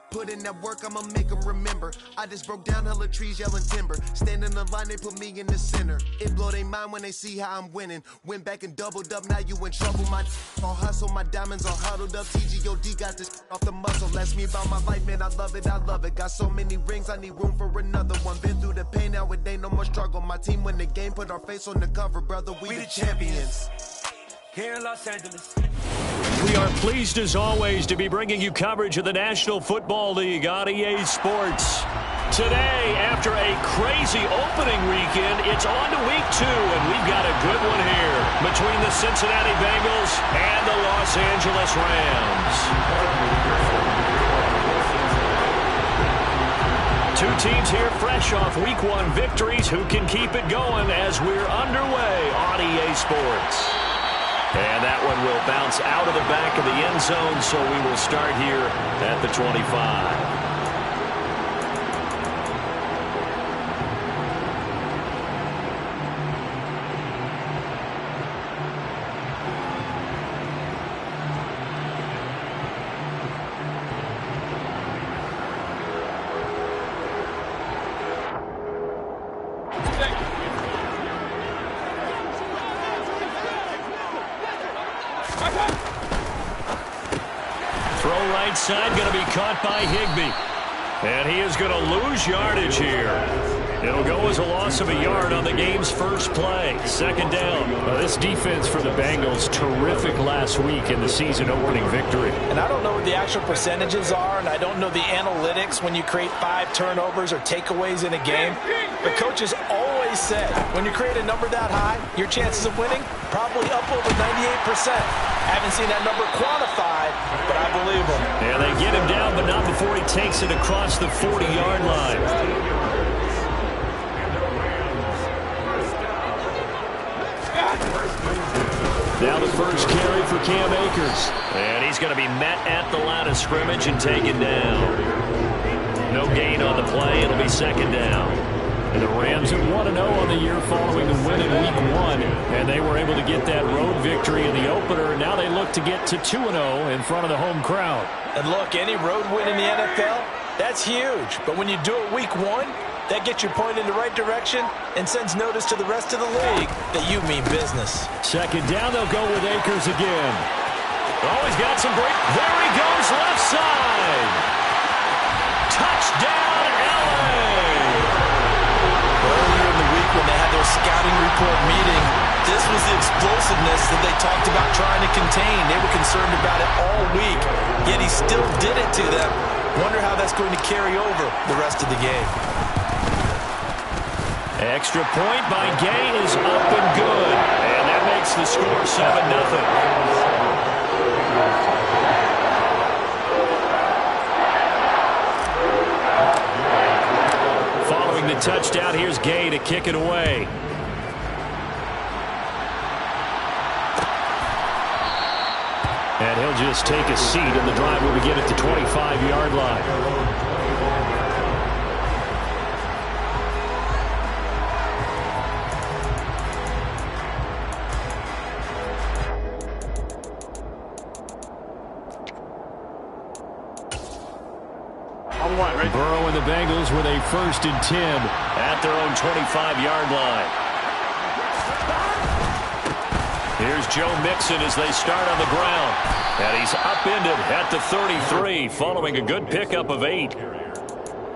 Put in that work, I'ma make them remember. I just broke down hella trees, yelling timber. Stand in the line, they put me in the center. It blow their mind when they see how I'm winning. Went back and doubled up, now you in trouble. My all hustle, my diamonds all huddled up. TGOD got this off the muscle. Ask me about my life, man, I love it, I love it. Got so many rings, I need room for another one. Been through the pain, now it ain't no more struggle. My team win the game, put our face on the cover, brother, we the champions. Here in Los Angeles. We are pleased as always to be bringing you coverage of the National Football League on EA Sports. Today, after a crazy opening weekend, it's on to week 2, and we've got a good one here between the Cincinnati Bengals and the Los Angeles Rams. Two teams here fresh off week 1 victories who can keep it going as we're underway on EA Sports. And that one will bounce out of the back of the end zone, so we will start here at the 25. Side going to be caught by Higbee. And he is going to lose yardage here. It'll go as a loss of a yard on the game's first play. Second down. Well, this defense for the Bengals, terrific last week in the season-opening victory. And I don't know what the actual percentages are, and I don't know the analytics when you create 5 turnovers or takeaways in a game. But coaches always said, when you create a number that high, your chances of winning probably up over 98%. Haven't seen that number quantified, but I believe him. And they get him down, but not before he takes it across the 40-yard line. Now the first carry for Cam Akers. And he's going to be met at the line of scrimmage and taken down. No gain on the play. It'll be second down. And the Rams at 1-0 on the year following the win in Week 1. And they were able to get that road victory in the opener. And now they look to get to 2-0 in front of the home crowd. And look, any road win in the NFL, that's huge. But when you do it Week 1, that gets you pointed in the right direction and sends notice to the rest of the league that you mean business. Second down, they'll go with Akers again. Oh, he's got some break. There he goes, left side. Touchdown, LA. Earlier in the week when they had their scouting report meeting, this was the explosiveness that they talked about trying to contain. They were concerned about it all week, yet he still did it to them. Wonder how that's going to carry over the rest of the game. Extra point by Gay is up and good. And that makes the score 7-0. The touchdown, here's Gay to kick it away. And he'll just take a seat, and the drive will begin at the 25-yard line. Burrow and the Bengals with a 1st and 10 at their own 25-yard line. Here's Joe Mixon as they start on the ground. And he's upended at the 33 following a good pickup of 8.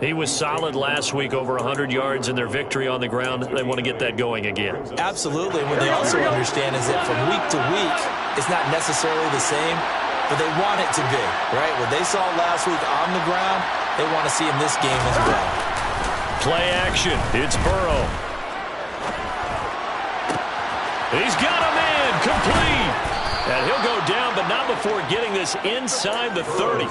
He was solid last week, over 100 yards in their victory on the ground. They want to get that going again. Absolutely. What they also understand is that from week to week, it's not necessarily the same, but they want it to be, right? What they saw last week on the ground, they want to see in this game as well. Play action. It's Burrow. He's got him in. Complete. And he'll go down, but not before getting this inside the 30.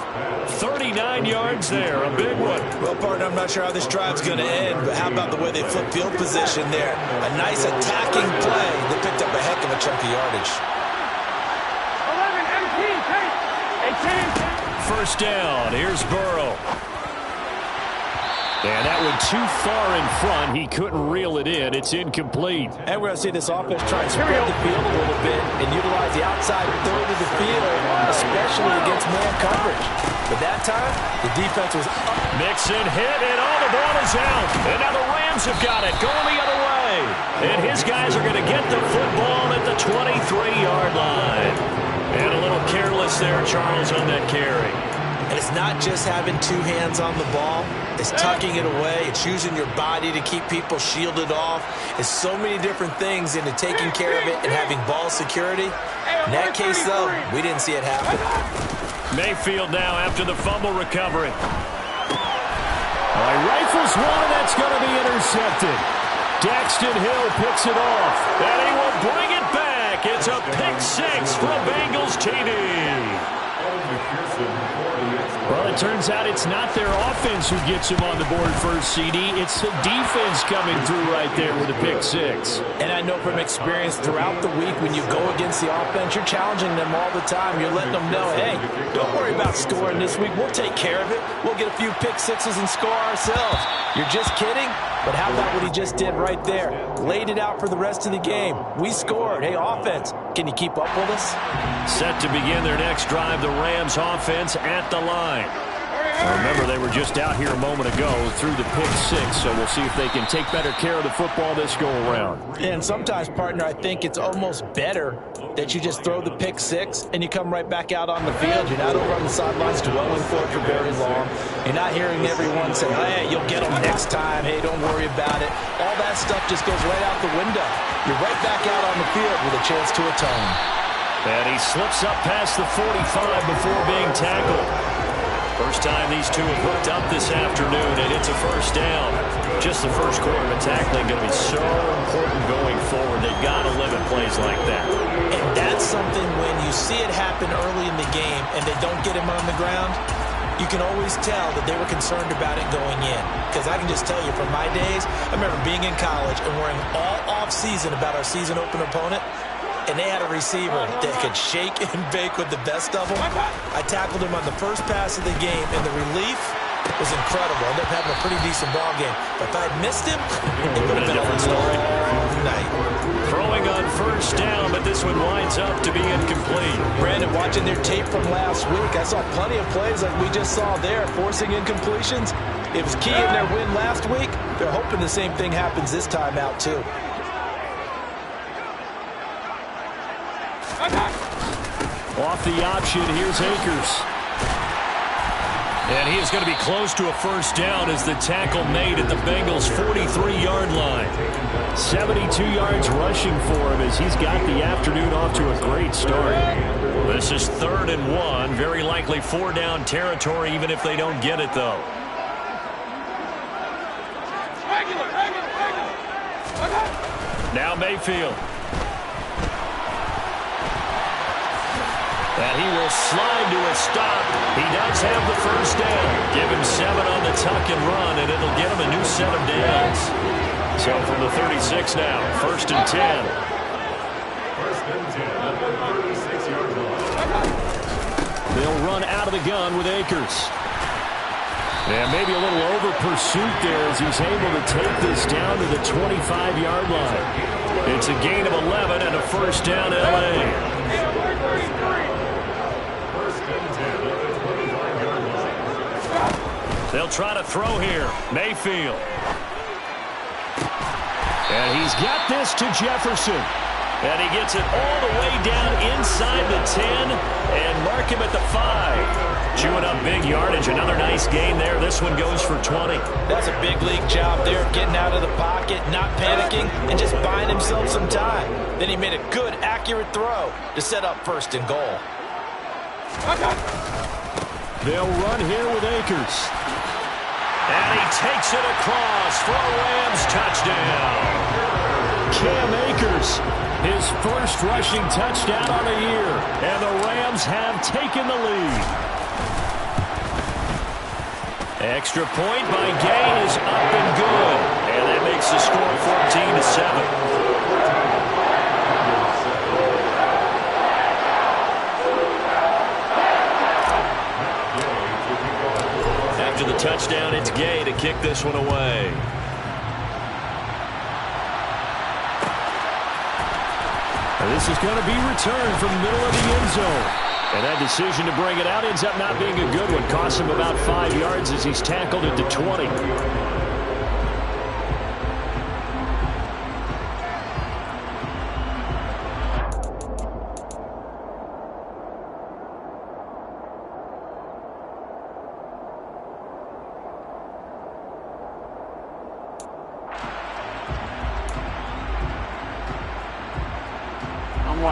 39 yards there. A big one. Well, partner, I'm not sure how this drive's going to end, but how about the way they flip field position there? A nice attacking play that picked up a heck of a chunk of yardage. 11, 18, 18. First down. Here's Burrow. And that one too far in front. He couldn't reel it in. It's incomplete. And we're going to see this offense try and spread the field a little bit and utilize the outside third of the field, especially against man coverage. But that time, the defense was up. Mixon hit, and the ball is out. And now the Rams have got it, going the other way. And his guys are going to get the football at the 23-yard line. And a little careless there, Charles, on that carry. And it's not just having two hands on the ball. It's tucking it away. It's using your body to keep people shielded off. It's so many different things into taking care of it and having ball security. In that case, though, we didn't see it happen. Mayfield now after the fumble recovery. Rifles one, and that's going to be intercepted. Daxton Hill picks it off, and he will bring it back. It's a pick six from Bengals TD. Well, it turns out it's not their offense who gets him on the board first, CD. It's the defense coming through right there with a pick six. And I know from experience throughout the week when you go against the offense, you're challenging them all the time. You're letting them know, hey, don't worry about scoring this week. We'll take care of it. We'll get a few pick sixes and score ourselves. You're just kidding? But how about what he just did right there? Laid it out for the rest of the game. We scored. Hey, offense, can you keep up with us? Set to begin their next drive, the Rams offense at the line. Remember, they were just out here a moment ago through the pick six, so we'll see if they can take better care of the football this go-around. And sometimes, partner, I think it's almost better that you just throw the pick six and you come right back out on the field. You're not over on the sidelines dwelling for it for very long. You're not hearing everyone say, hey, you'll get them next time. Hey, don't worry about it. All that stuff just goes right out the window. You're right back out on the field with a chance to atone. And he slips up past the 45 before being tackled. First time these two have hooked up this afternoon, and it's a first down. Just the first quarter, but tackling going to be so important going forward. They've got to limit plays like that. And that's something when you see it happen early in the game and they don't get him on the ground, you can always tell that they were concerned about it going in. Because I can just tell you from my days, I remember being in college and worrying all off-season about our season open opponent. And they had a receiver that could shake and bake with the best of them. I tackled him on the first pass of the game, and the relief was incredible. I ended up having a pretty decent ball game. But if I had missed him, it would have been a different story. Night. Throwing on first down, but this one winds up to be incomplete. Brandon, watching their tape from last week, I saw plenty of plays like we just saw there, forcing incompletions. It was key in their win last week. They're hoping the same thing happens this time out, too. Off the option, here's Akers. And he is going to be close to a first down as the tackle made at the Bengals' 43-yard line. 72 yards rushing for him as he's got the afternoon off to a great start. This is 3rd and 1. Very likely 4-down territory, even if they don't get it, though. Now Mayfield. And he will slide to a stop. He does have the first down. Give him 7 on the tuck and run, and it'll get him a new set of downs. So from the 36 now, 1st and 10. They'll run out of the gun with Akers. And maybe a little over pursuit there as he's able to take this down to the 25-yard line. It's a gain of 11 and a first down L.A. They'll try to throw here. Mayfield. And he's got this to Jefferson. And he gets it all the way down inside the 10 and mark him at the 5. Chewing up big yardage. Another nice gain there. This one goes for 20. That's a big league job there, getting out of the pocket, not panicking, and just buying himself some time. Then he made a good, accurate throw to set up 1st and goal. They'll run here with Akers. And he takes it across for a Rams touchdown. Cam Akers, his first rushing touchdown on the year. And the Rams have taken the lead. Extra point by Gay is up and good. And that makes the score 14-7. After the touchdown, it's Gay to kick this one away. And this is going to be returned from the middle of the end zone. And that decision to bring it out ends up not being a good one. Costs him about 5 yards as he's tackled into 20.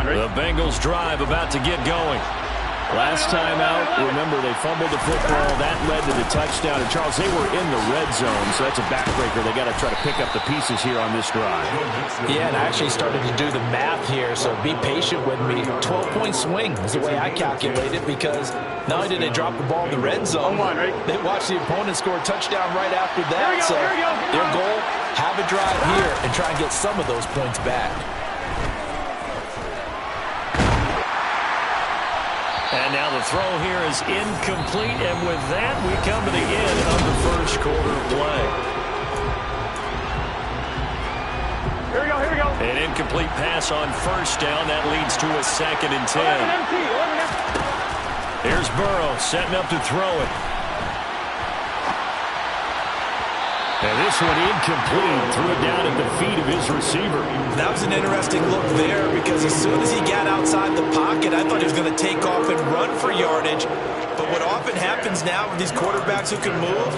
The Bengals drive about to get going. Last time out, remember, they fumbled the football. That led to the touchdown. And, Charles, they were in the red zone, so that's a backbreaker. They got to try to pick up the pieces here on this drive. Yeah, and I actually started to do the math here, so be patient with me. 12-point swing is the way I calculate it, because not only did they drop the ball in the red zone, they watched the opponent score a touchdown right after that. So their goal, have a drive here and try and get some of those points back. And now the throw here is incomplete, and with that, we come to the end of the first quarter of play. Here we go. An incomplete pass on first down. That leads to a 2nd and 10. Here's Burrow setting up to throw it. And this one incomplete. Threw it down at the feet of his receiver. That was an interesting look there, because as soon as he got outside the pocket, I thought he was going to take off and run for yardage. But what often happens now with these quarterbacks who can move,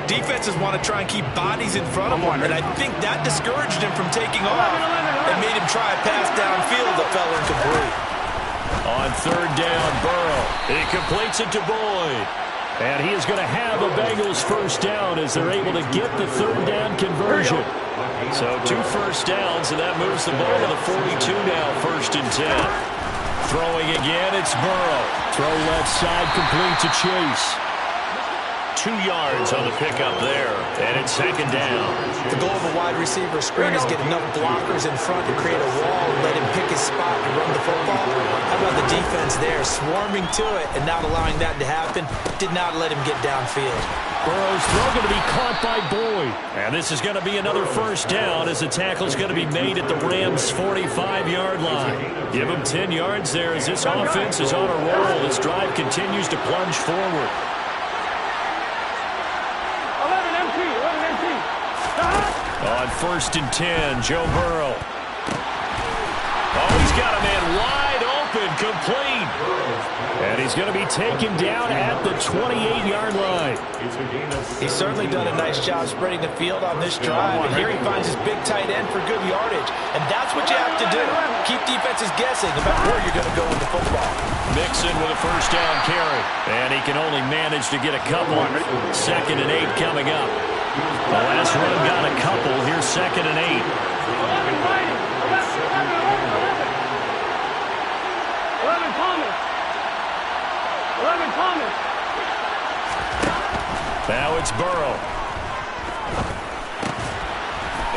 defenses want to try and keep bodies in front of him. And I think that discouraged him from taking off and made him try a pass downfield that fell incomplete. On 3rd down, Burrow. He completes it to Boyd. And he is going to have a Bengals first down as they're able to get the 3rd down conversion. So 2 first downs, and that moves the ball to the 42 now, 1st and 10. Throwing again, it's Burrow. Throw left side, complete to Chase. 2 yards on the pickup there, and it's 2nd down. The goal of a wide receiver screen is get enough blockers in front to create a wall and let him pick his spot to run the football. How about the defense there, swarming to it and not allowing that to happen? Did not let him get downfield. Burrow's throw going to be caught by Boyd. And this is going to be another first down as the tackle is going to be made at the Rams' 45-yard line. Give him 10 yards there as this offense is on a roll. This drive continues to plunge forward. On 1st and 10, Joe Burrow. Oh, he's got a man wide open, complete. And he's going to be taken down at the 28-yard line. He's certainly done a nice job spreading the field on this drive. And here he finds his big tight end for good yardage. And that's what you have to do. Keep defenses guessing about where you're going to go with the football. Mixon with a first down carry. And he can only manage to get a couple. 2nd and 8 coming up. The last run got a couple. Here's 2nd and 8. Now it's Burrow.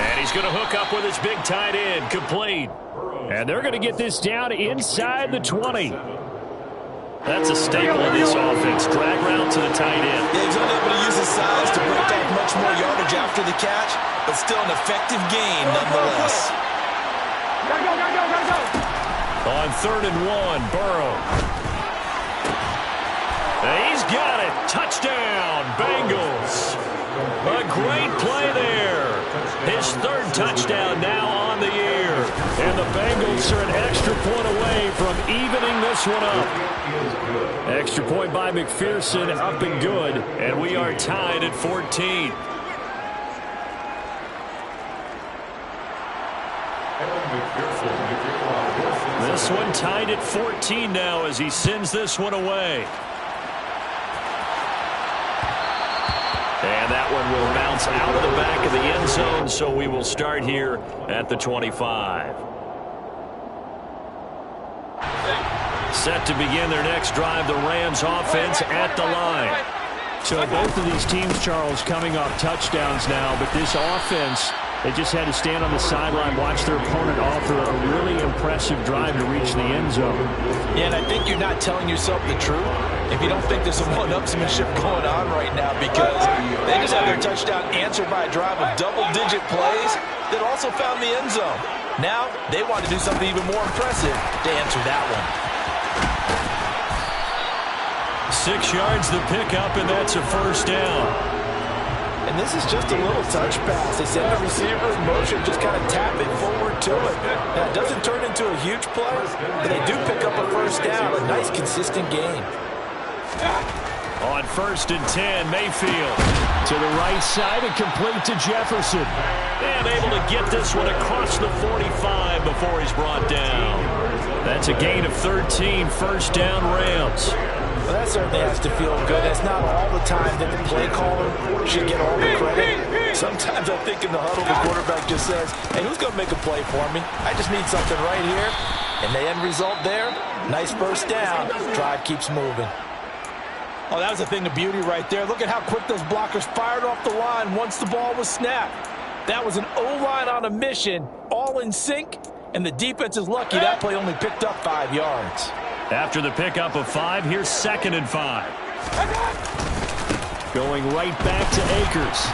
And he's going to hook up with his big tight end. Complete. And they're going to get this down inside the 20. That's a staple of this offense. Drag route to the tight end. Yeah, he's unable to use his size to break off much more yardage after the catch, but still an effective gain nonetheless. On 3rd and 1, Burrow. He's got it. Touchdown, Bengals. A great play there. His 3rd touchdown now on the year. And the Bengals are an extra point away from evening this one up. Extra point by McPherson, up and good. And we are tied at 14. This one tied at 14 now as he sends this one away. And that one will bounce out of the back of the end zone, so we will start here at the 25. Set to begin their next drive, the Rams offense at the line. So both of these teams, Charles, coming off touchdowns now, but this offense They just had to stand on the sideline, watch their opponent offer a really impressive drive to reach the end zone. Yeah, and I think you're not telling yourself the truth if you don't think there's some one-upsmanship going on right now, because they just had their touchdown answered by a drive of double-digit plays that also found the end zone. Now they want to do something even more impressive to answer that one. 6 yards the pickup, and that's a first down. And this is just a little touch pass. They send the receiver in motion, just kind of tap it forward to it. Now, it doesn't turn into a huge play, but they do pick up a first down. A nice, consistent gain. On 1st and 10, Mayfield to the right side and complete to Jefferson. And able to get this one across the 45 before he's brought down. That's a gain of 13, first down Rams. Well, that certainly has to feel good. It's not all the time that the play caller should get all the credit. Sometimes I think in the huddle, the quarterback just says, hey, who's going to make a play for me? I just need something right here. And the end result there, nice first down. Drive keeps moving. Oh, that was a thing of beauty right there. Look at how quick those blockers fired off the line once the ball was snapped. That was an O-line on a mission, all in sync, and the defense is lucky that play only picked up 5 yards. After the pickup of 5, here's 2nd and 5. Going right back to Akers.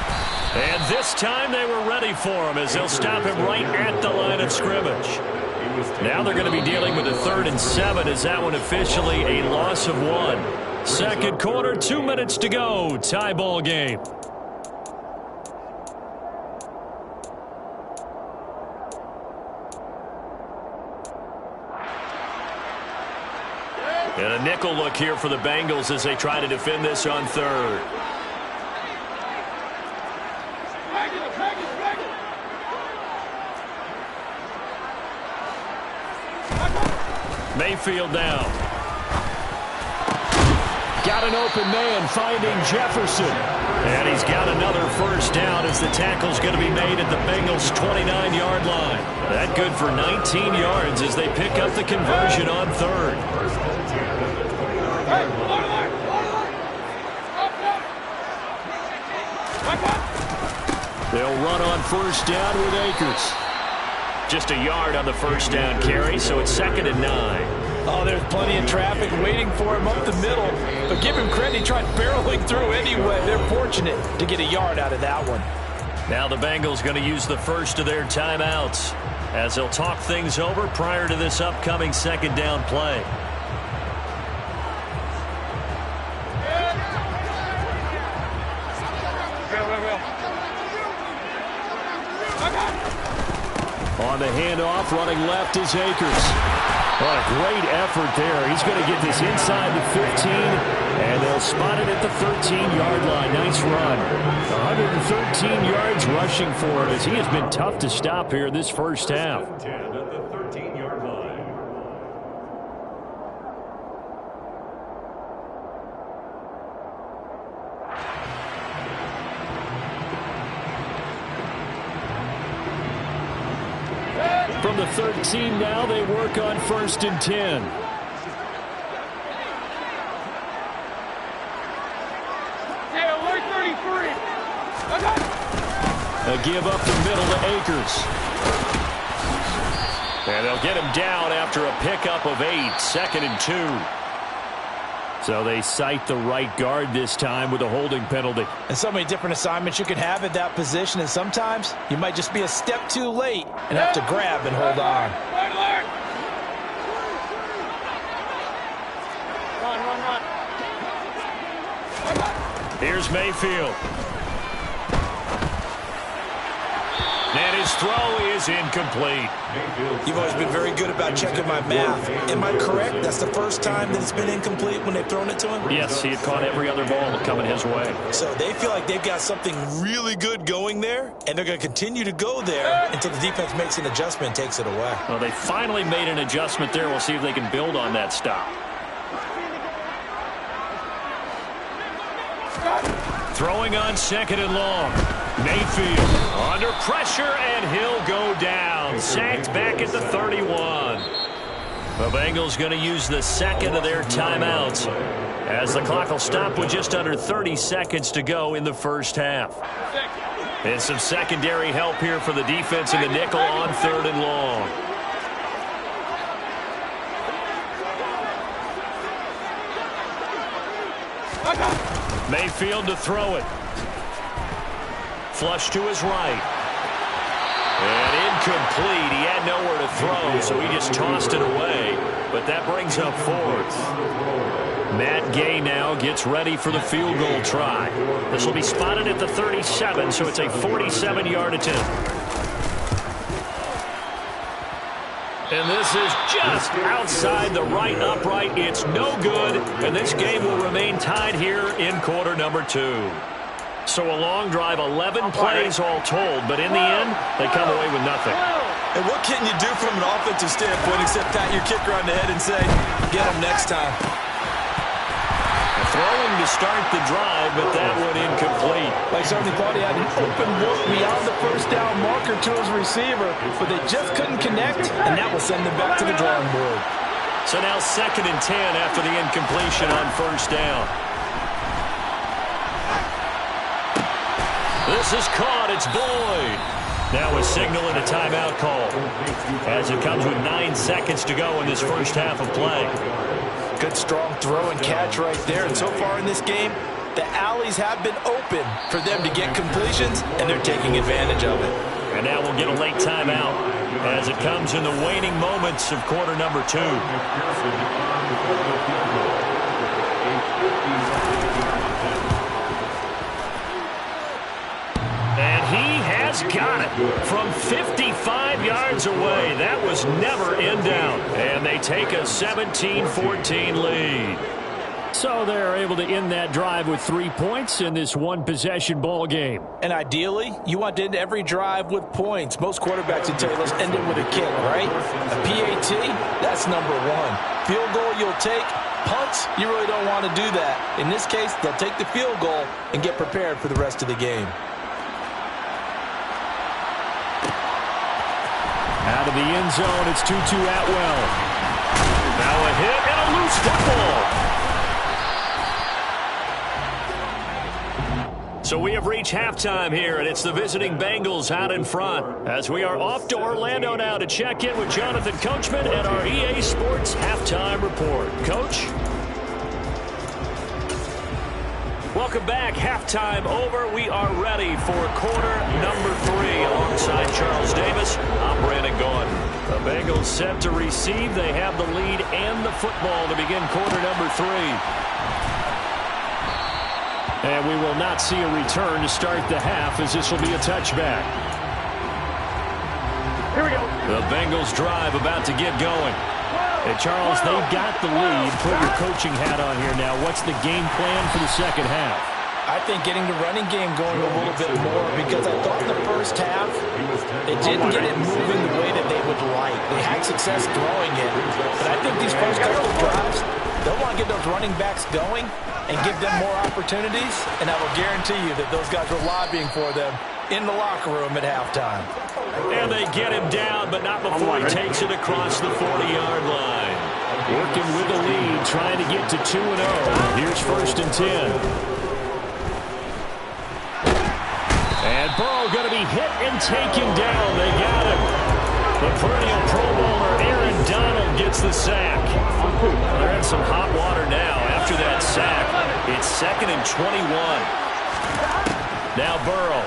And this time they were ready for him as they'll stop him right at the line of scrimmage. Now they're going to be dealing with a 3rd and 7 as that one officially a loss of 1. Second quarter, 2 minutes to go. Tie ball game. And a nickel look here for the Bengals as they try to defend this on 3rd. Mayfield now. Got an open man finding Jefferson. And he's got another first down as the tackle's going to be made at the Bengals' 29-yard line. That good for 19 yards as they pick up the conversion on 3rd. They'll run on first down with Akers. Just a yard on the first down carry, so it's 2nd and 9. Oh, there's plenty of traffic waiting for him up the middle. But give him credit, he tried barreling through anyway. They're fortunate to get a yard out of that one. Now the Bengals going to use the first of their timeouts as they'll talk things over prior to this upcoming 2nd down play. On the handoff, running left is Akers. What a great effort there. He's going to get this inside the 15, and they'll spot it at the 13-yard line. Nice run. 113 yards rushing for him as he has been tough to stop here this first half. From the 13 now, they work on 1st and 10. A give up the middle to Akers. And they'll get him down after a pickup of 8, 2nd and 2. So they cite the right guard this time with a holding penalty. And so many different assignments you can have at that position, and sometimes you might just be a step too late and have to grab and hold on. Here's Mayfield. And his throw is incomplete. You've always been very good about checking my math. Am I correct? That's the first time that it's been incomplete when they've thrown it to him? Yes, he had caught every other ball coming his way. So they feel like they've got something really good going there, and they're going to continue to go there until the defense makes an adjustment and takes it away. Well, they finally made an adjustment there. We'll see if they can build on that stop. Throwing on 2nd and long. Mayfield under pressure, and he'll go down. Sacked back at the 31. The Bengals going to use the 2nd of their timeouts as the clock will stop with just under 30 seconds to go in the first half. And some secondary help here for the defense in the nickel on 3rd and long. Mayfield to throw it. Flush to his right. And incomplete. He had nowhere to throw, so he just tossed it away. But that brings up 4th. Matt Gay now gets ready for the field goal try. This will be spotted at the 37, so it's a 47-yard attempt. And this is just outside the right upright. It's no good, and this game will remain tied here in quarter number 2. So a long drive, 11 plays all told, but in the end, they come away with nothing. And what can you do from an offensive standpoint except pat your kicker on the head and say, get him next time? Throwing to start the drive, but that one incomplete. They certainly thought he had an open look beyond the first down marker to his receiver, but they just couldn't connect, and that will send them back to the drawing board. So now 2nd and 10 after the incompletion on 1st down. This is caught. It's Boyd. Now a signal and a timeout call as it comes with 9 seconds to go in this first half of play. Good strong throw and catch right there. And so far in this game, the alleys have been open for them to get completions, and they're taking advantage of it. And now we'll get a late timeout as it comes in the waning moments of quarter number 2. And he has got it from 55 yards away. That was never in doubt. And they take a 17-14 lead. So they're able to end that drive with 3 points in this one-possession ball game. And ideally, you want to end every drive with points. Most quarterbacks would tell you, let's end it with a kick, right? A PAT, that's number 1. Field goal you'll take. Punts, you really don't want to do that. In this case, they'll take the field goal and get prepared for the rest of the game. Out of the end zone, it's Tutu Atwell. Now a hit and a loose football. So we have reached halftime here, and it's the visiting Bengals out in front. As we are off to Orlando now to check in with Jonathan Coachman at our EA Sports Halftime Report. Coach? Welcome back. Halftime over. We are ready for quarter number 3. Alongside Charles Davis, I'm Brandon Gordon. The Bengals set to receive. They have the lead and the football to begin quarter number 3. And we will not see a return to start the half, as this will be a touchback. Here we go. The Bengals drive about to get going. Hey, Charles, they've got the lead. Put your coaching hat on here now. What's the game plan for the second half? I think getting the running game going a little bit more, because I thought in the first half it didn't get it moving the way that they would like. They had success throwing it, but I think these first couple of drives, they'll want to get those running backs going and give them more opportunities, and I will guarantee you that those guys were lobbying for them in the locker room at halftime. And they get him down, but not before he takes it across the 40-yard line. Working with the lead, trying to get to 2-0. Here's 1st and 10. And Burrow going to be hit and taken down. They got him. The perennial Pro Bowler Aaron Donald gets the sack. They're in some hot water now after that sack. It's 2nd and 21. Now Burrow.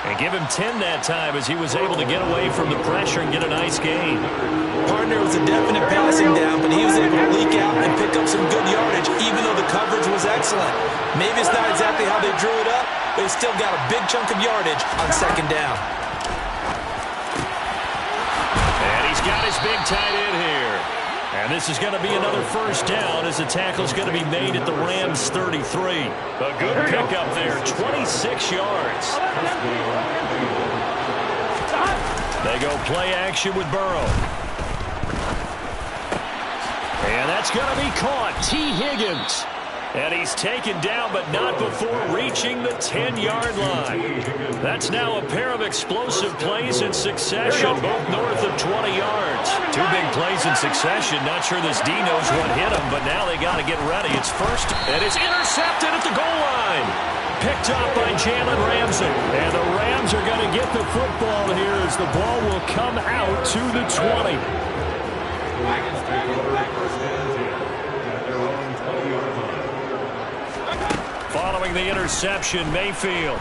And give him 10 that time, as he was able to get away from the pressure and get a nice gain. Partner was a definite passing down, but he was able to leak out and pick up some good yardage, even though the coverage was excellent. Maybe it's not exactly how they drew it up, but he still got a big chunk of yardage on 2nd down. And he's got his big tight end here. And this is going to be another 1st down, as the tackle is going to be made at the Rams' 33. A good pickup there, 26 yards. They go play action with Burrow. And that's going to be caught. T. Higgins. And he's taken down, but not before reaching the 10-yard line. That's now a pair of explosive plays in succession, both north of 20 yards. Two big plays in succession. Not sure this D knows what hit him, but now they got to get ready. It's first, and it's intercepted at the goal line. Picked up by Jalen Ramsey. And the Rams are going to get the football here as the ball will come out to the 20. Following the interception, Mayfield.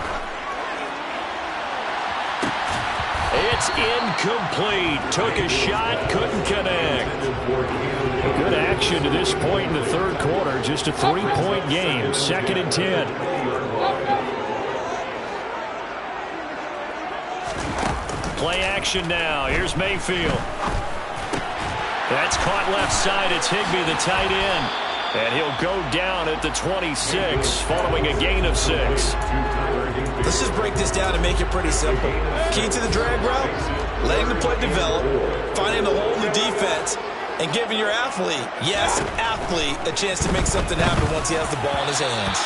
It's incomplete. Took a shot, couldn't connect. Good action to this point in the third quarter. Just a 3-point game. 2nd and 10. Play action now. Here's Mayfield. That's caught left side. It's Higbee, the tight end. And he'll go down at the 26 following a gain of 6. Let's just break this down and make it pretty simple. Key to the drag route, letting the play develop, finding the hole in the defense, and giving your athlete, yes, athlete, a chance to make something happen once he has the ball in his hands.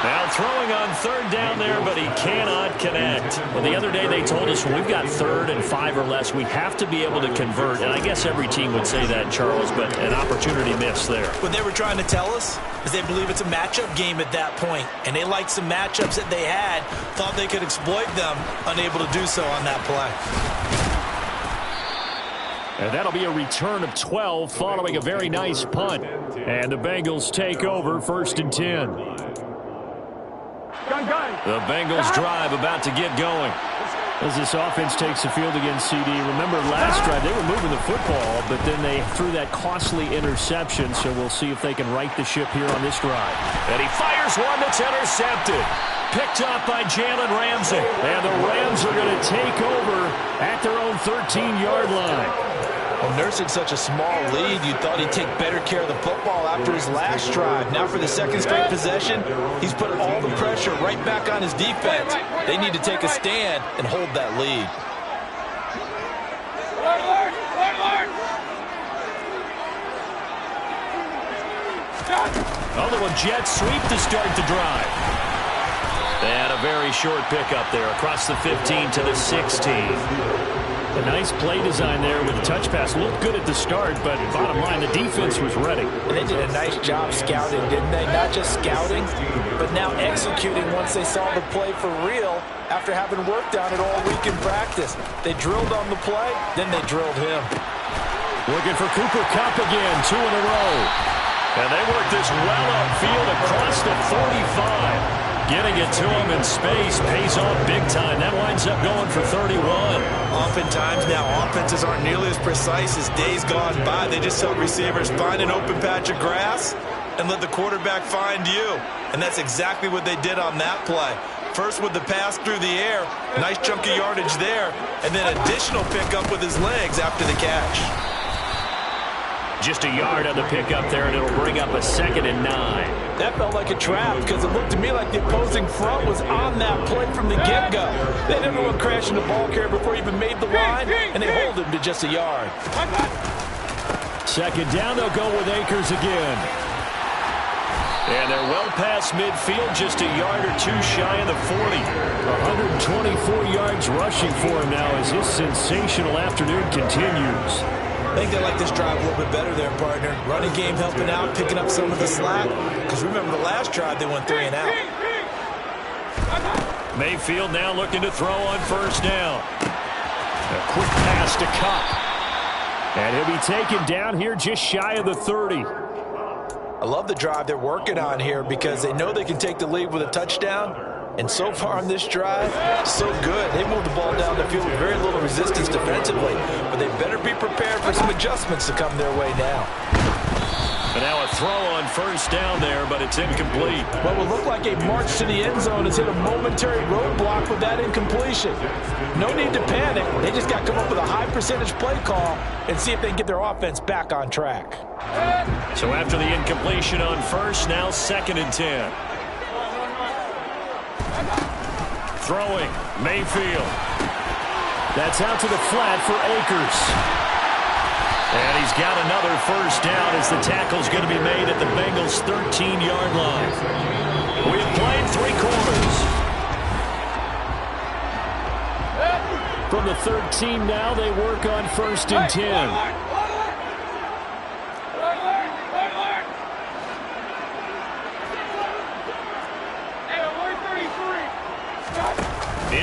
Now throwing on 3rd down there, but he cannot connect. Well, the other day they told us when we've got 3rd and 5 or less, we have to be able to convert. And I guess every team would say that, Charles, but an opportunity missed there. What they were trying to tell us is they believe it's a matchup game at that point, and they liked some matchups that they had, thought they could exploit them, unable to do so on that play. And that'll be a return of 12 following a very nice punt. And the Bengals take over 1st and 10. The Bengals drive about to get going. As this offense takes the field against CD, remember last drive they were moving the football, but then they threw that costly interception, so we'll see if they can right the ship here on this drive. And he fires one that's intercepted. Picked up by Jalen Ramsey. And the Rams are going to take over at their own 13-yard line. Well, nursing such a small lead, you thought he'd take better care of the football after his last drive. Now for the 2nd straight possession, he's put all the pressure right back on his defense. They need to take a stand and hold that lead. Oh, little jet sweep to start the drive. And a very short pickup there across the 15 to the 16. A nice play design there with the touch pass. Looked good at the start, but bottom line, the defense was ready. And they did a nice job scouting, didn't they? Not just scouting, but now executing once they saw the play for real after having worked on it all week in practice. They drilled on the play, then they drilled him. Looking for Cooper Kupp again, 2 in a row. And they work this well upfield across the 45. Getting it to him in space pays off big time. That winds up going for 31. Oftentimes now offenses aren't nearly as precise as days gone by. They just help receivers find an open patch of grass and let the quarterback find you. And that's exactly what they did on that play. First with the pass through the air, nice chunk of yardage there, and then additional pickup with his legs after the catch. Just a yard on the pickup there, and it'll bring up a 2nd and 9. That felt like a trap because it looked to me like the opposing front was on that play from the get-go. They had everyone crashing the ball carrier before he even made the line, and they hold him to just a yard. 2nd down, they'll go with Akers again. And they're well past midfield, just a yard or 2 shy of the 40. 124 yards rushing for him now as his sensational afternoon continues. I think they like this drive a little bit better there, partner. Running game helping out, picking up some of the slack. Because remember the last drive, they went 3 and out. Mayfield now looking to throw on 1st down. A quick pass to Kupp. And he'll be taken down here just shy of the 30. I love the drive they're working on here because they know they can take the lead with a touchdown. And so far on this drive, so good. They moved the ball down the field with very little resistance defensively. But they better be prepared for some adjustments to come their way now. And now a throw on 1st down there, but it's incomplete. What will look like a march to the end zone has hit a momentary roadblock with that incompletion. No need to panic. They just got to come up with a high percentage play call and see if they can get their offense back on track. So after the incompletion on 1st, now 2nd and 10. Throwing, Mayfield. That's out to the flat for Akers. And he's got another first down as the tackle's going to be made at the Bengals' 13-yard line. We've played 3 quarters. From the 13 now, they work on 1st and 10.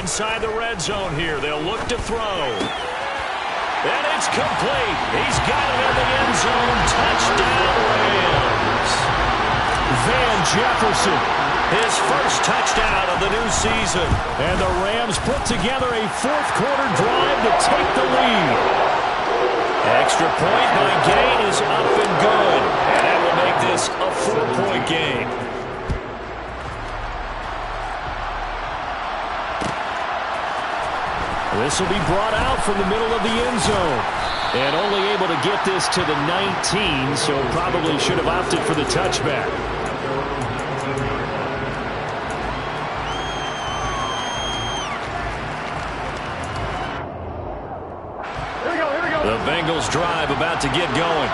Inside the red zone here, they'll look to throw. And it's complete. He's got it in the end zone. Touchdown, Rams. Van Jefferson, his first touchdown of the new season. And the Rams put together a 4th-quarter drive to take the lead. Extra point by Gain is up and good. And that will make this a 4-point game. This will be brought out from the middle of the end zone. And only able to get this to the 19, so probably should have opted for the touchback. The Bengals drive about to get going.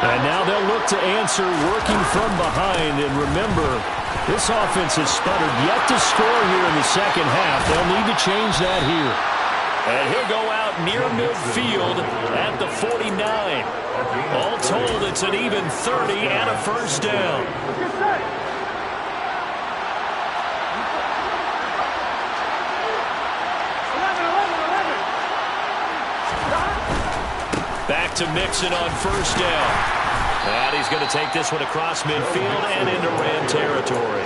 And now they'll look to answer working from behind. And remember, this offense has sputtered yet to score here in the second half. They'll need to change that here. And he'll go out near midfield at the 49. All told, it's an even 30 and a first down. Back to Mixon on first down. And he's going to take this one across midfield and into Ram territory.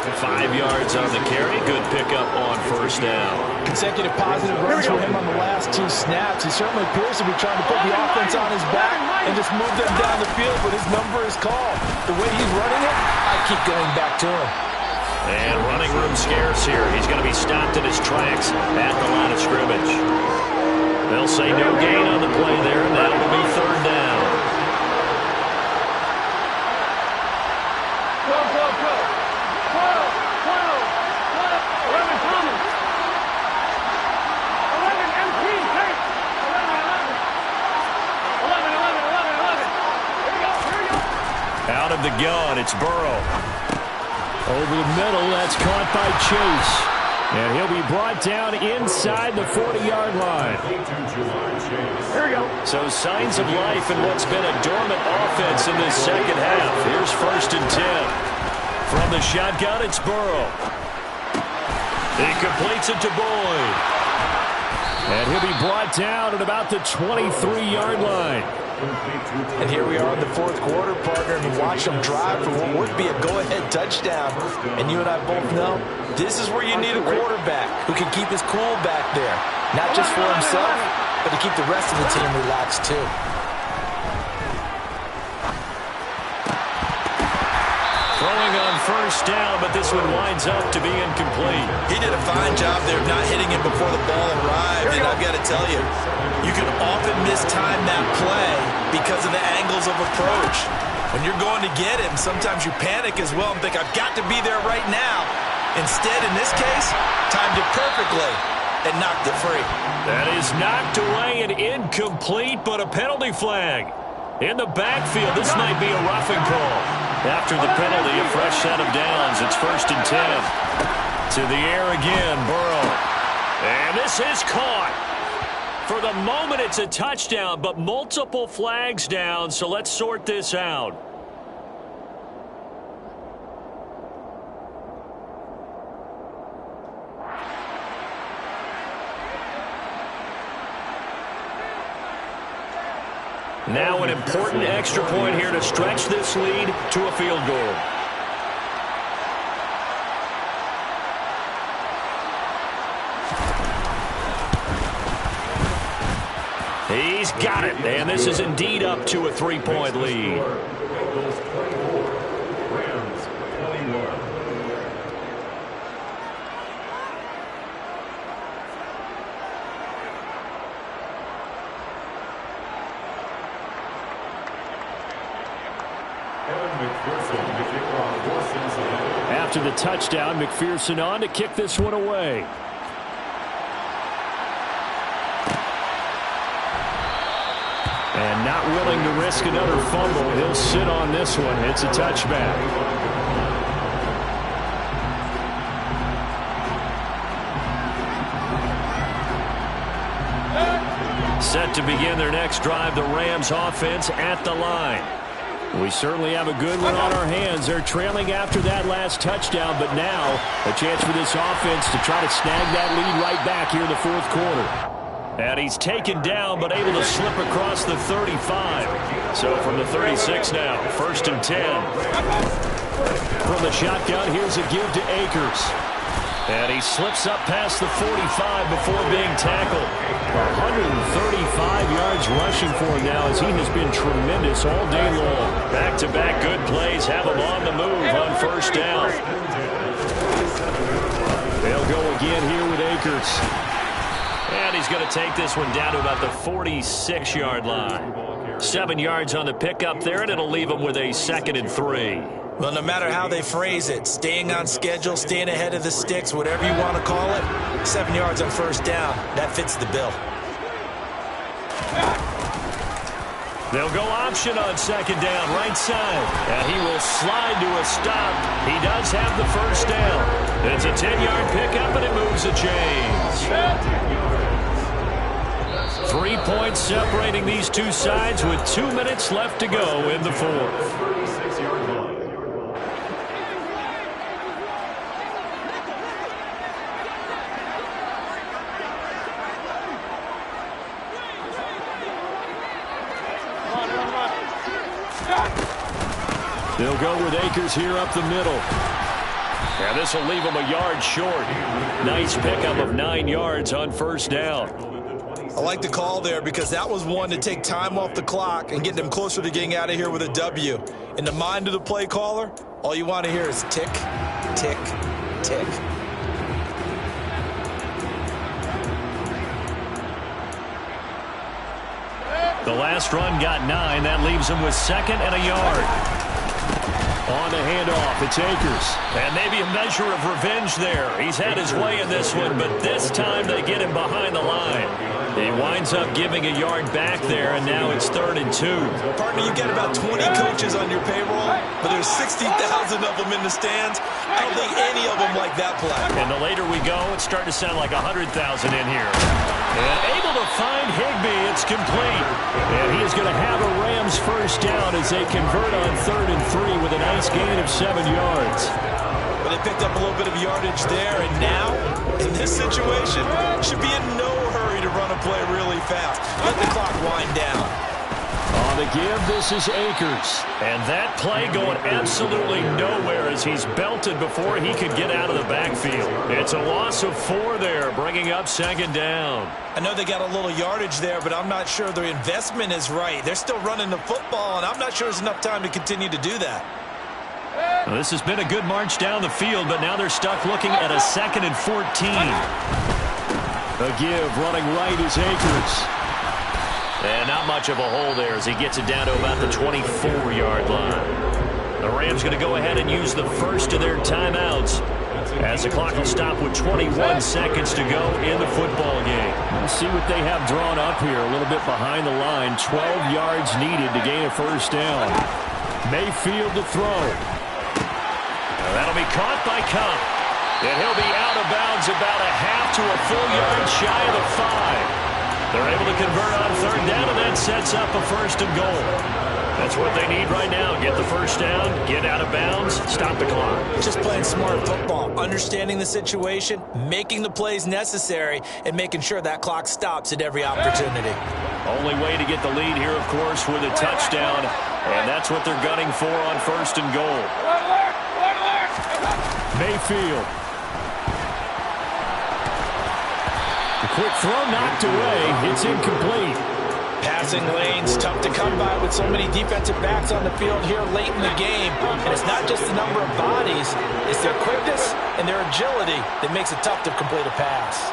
5 yards on the carry. Good pickup on first down. Consecutive positive runs for him on the last 2 snaps. He certainly appears to be trying to put the offense on his back and just move them down the field, but his number is called. The way he's running it, I keep going back to him. And running room scarce here. He's going to be stopped in his tracks at the line of scrimmage. They'll say no gain on the play there, and that will be 3rd down. Out of the gun, it's Burrow. Over the middle, that's caught by Chase. And he'll be brought down inside the 40-yard line. Here we go. So signs of life in what's been a dormant offense in this second half. Here's 1st and 10. From the shotgun, it's Burrow. He completes it to Boyd. And he'll be brought down at about the 23-yard line. And here we are in the 4th quarter, partner, and watch them drive for what would be a go-ahead touchdown. And you and I both know this is where you need a quarterback who can keep his cool back there. Not just for himself, but to keep the rest of the team relaxed too. Throwing on first down, but this one winds up to be incomplete. He did a fine job there of not hitting him before the ball arrived. And I've got to tell you, you can often mistime that play because of the angles of approach. When you're going to get him, sometimes you panic as well and think, I've got to be there right now. Instead, in this case, timed it perfectly and knocked it free. That is knocked away and incomplete, but a penalty flag. In the backfield, this might be a roughing call. After the penalty, a fresh set of downs. It's 1st and 10. To the air again, Burrow. And this is caught. For the moment, it's a touchdown, but multiple flags down, so let's sort this out. Now an important extra point here to stretch this lead to a field goal. He's got it, and this is indeed up to a 3-point lead. After the touchdown, McPherson on to kick this one away. And not willing to risk another fumble. He'll sit on this one. It's a touchback. Set to begin their next drive, the Rams offense at the line. We certainly have a good one on our hands. They're trailing after that last touchdown, but now a chance for this offense to try to snag that lead right back here in the fourth quarter. And he's taken down, but able to slip across the 35. So from the 36 now, 1st and 10. From the shotgun, here's a give to Akers. And he slips up past the 45 before being tackled. 135 yards rushing for him now as he has been tremendous all day long. Back-to-back good plays have him on the move on 1st down. They'll go again here with Akers. And he's going to take this one down to about the 46-yard line. 7 yards on the pickup there, and it'll leave him with a 2nd and 3. Well, no matter how they phrase it, staying on schedule, staying ahead of the sticks, whatever you want to call it, 7 yards on 1st down, that fits the bill. They'll go option on 2nd down, right side. And he will slide to a stop. He does have the 1st down. It's a 10-yard pickup, and it moves the chains. 3 points separating these two sides with 2 minutes left to go in the fourth. They'll go with Akers here up the middle. And this will leave him a yard short. Nice pickup of 9 yards on 1st down. I like the call there because that was one to take time off the clock and get them closer to getting out of here with a W. In the mind of the play caller, all you want to hear is tick, tick, tick. The last run got 9. That leaves him with 2nd and a yard. On the handoff, it's Akers. And maybe a measure of revenge there. He's had his way in this one, but this time they get him behind the line. He winds up giving a yard back there, and now it's 3rd and 2. Partner, you get about 20 coaches on your payroll, but there's 60,000 of them in the stands. I don't think any of them like that play. And the later we go, it's starting to sound like 100,000 in here. And able to find Higbee. It's complete. And he is going to have a Rams 1st down as they convert on 3rd and 3 with a nice gain of 7 yards. But they picked up a little bit of yardage there, and now, in this situation, should be in no hurry to run a play really fast. Let the clock wind down. On the give, this is Akers. And that play going absolutely nowhere as he's belted before he could get out of the backfield. It's a loss of 4 there, bringing up 2nd down. I know they got a little yardage there, but I'm not sure their investment is right. They're still running the football, and I'm not sure there's enough time to continue to do that. Well, this has been a good march down the field, but now they're stuck looking at a 2nd and 14. A give, running right is Akers. And not much of a hole there as he gets it down to about the 24-yard line. The Rams going to go ahead and use the first of their timeouts as the clock will stop with 21 seconds to go in the football game. Let's see what they have drawn up here. A little bit behind the line. 12 yards needed to gain a 1st down. Mayfield to throw. Now that'll be caught by Cup. And he'll be out of bounds about a half to a full yard shy of the 5. They're able to convert on 3rd down, and that sets up a 1st and goal. That's what they need right now. Get the 1st down, get out of bounds, stop the clock. Just playing smart football, understanding the situation, making the plays necessary, and making sure that clock stops at every opportunity. Only way to get the lead here, of course, with a touchdown, and that's what they're gunning for on 1st and goal. Mayfield. The quick throw knocked away. It's incomplete. Passing lanes, tough to come by with so many defensive backs on the field here late in the game. And it's not just the number of bodies, it's their quickness and their agility that makes it tough to complete a pass.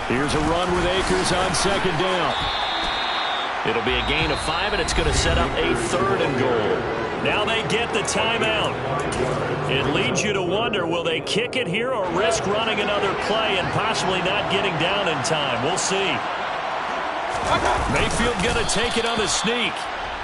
Here's a run with Akers on 2nd down. It'll be a gain of 5, and it's going to set up a 3rd and goal. Now they get the timeout. It leads you to wonder, will they kick it here or risk running another play and possibly not getting down in time? We'll see. Mayfield going to take it on the sneak.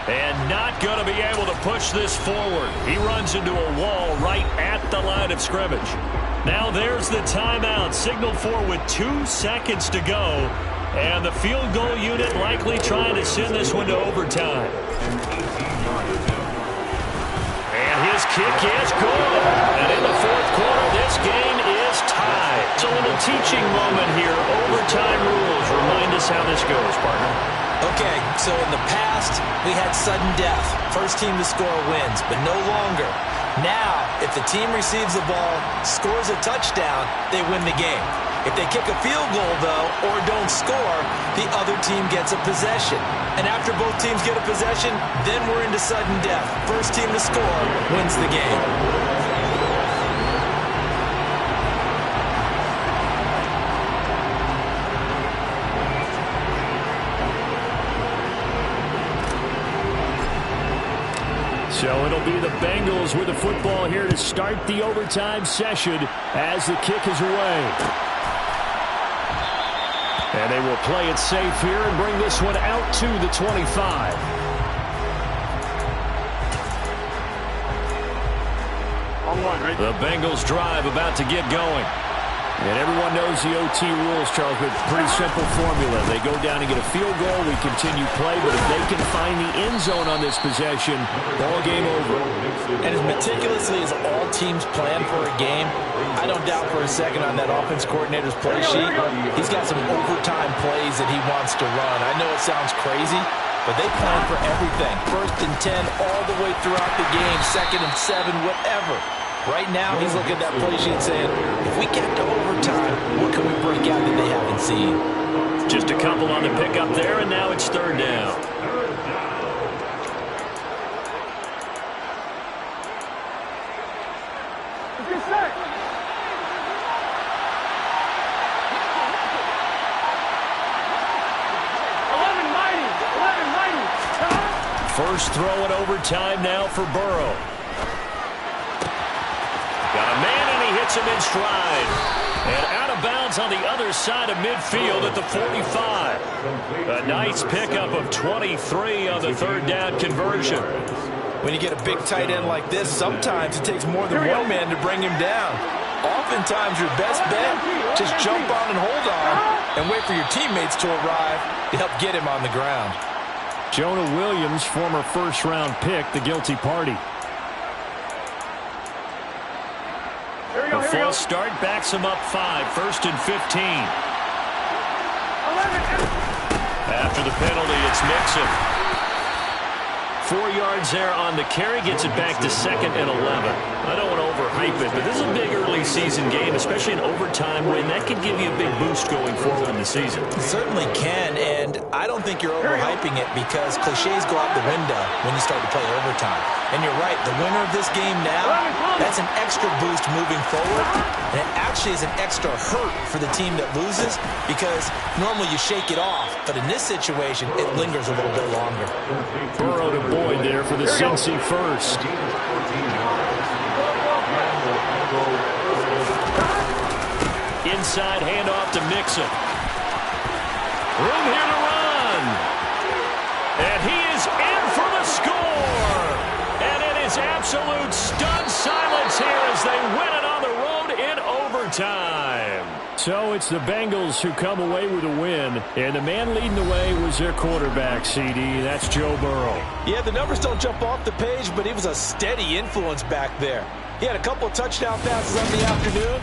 And not going to be able to push this forward. He runs into a wall right at the line of scrimmage. Now there's the timeout. Signal for with 2 seconds to go. And the field goal unit likely trying to send this one to overtime. And his kick is good. And in the fourth quarter, this game is tied. It's a little teaching moment here. Overtime rules. Remind us how this goes, partner. Okay, so in the past, we had sudden death. First team to score wins, but no longer. Now, if the team receives the ball, scores a touchdown, they win the game. If they kick a field goal, though, or don't score, the other team gets a possession. And after both teams get a possession, then we're into sudden death. First team to score wins the game. So it'll be the Bengals with the football here to start the overtime session as the kick is away. And they will play it safe here and bring this one out to the 25. The Bengals drive about to get going. And everyone knows the OT rules, Charles, but pretty simple formula. They go down and get a field goal, we continue play, but if they can find the end zone on this possession, ball game over. And as meticulously as all teams plan for a game, I don't doubt for a second on that offense coordinator's play sheet, he's got some overtime plays that he wants to run. I know it sounds crazy, but they plan for everything. 1st and 10 all the way throughout the game, 2nd and 7, whatever. Right now, he's looking at that play sheet saying, if we get to overtime, what can we break out that they haven't seen? Just a couple on the pickup there, and now it's 3rd down. First throw in overtime now for Burrow. Got a man, and he hits him in stride. And out of bounds on the other side of midfield at the 45. A nice pickup of 23 on the 3rd down conversion. When you get a big tight end like this, sometimes it takes more than one man to bring him down. Oftentimes, your best bet, just jump on and hold on and wait for your teammates to arrive to help get him on the ground. Jonah Williams, former first-round pick, the guilty party. A false start backs him up 5, 1st and 15. After the penalty, it's Mixon. 4 yards there on the carry, gets it back to 2nd and 11. I don't want to overhype it, but this is a big early season game, especially an overtime win. That could give you a big boost going forward in the season. It certainly can, and I don't think you're overhyping it because cliches go out the window when you start to play overtime. And you're right, the winner of this game now, that's an extra boost moving forward, and it actually is an extra hurt for the team that loses because normally you shake it off, but in this situation, it lingers a little bit longer. Burrow to Boyd there for the Cincy first. Inside handoff to Mixon. Room here to run. And he is in for the score. And it is absolute stunned silence here as they win it on the road in overtime. So it's the Bengals who come away with a win, and the man leading the way was their quarterback, CD. That's Joe Burrow. Yeah, the numbers don't jump off the page, but he was a steady influence back there. He had a couple of touchdown passes on the afternoon.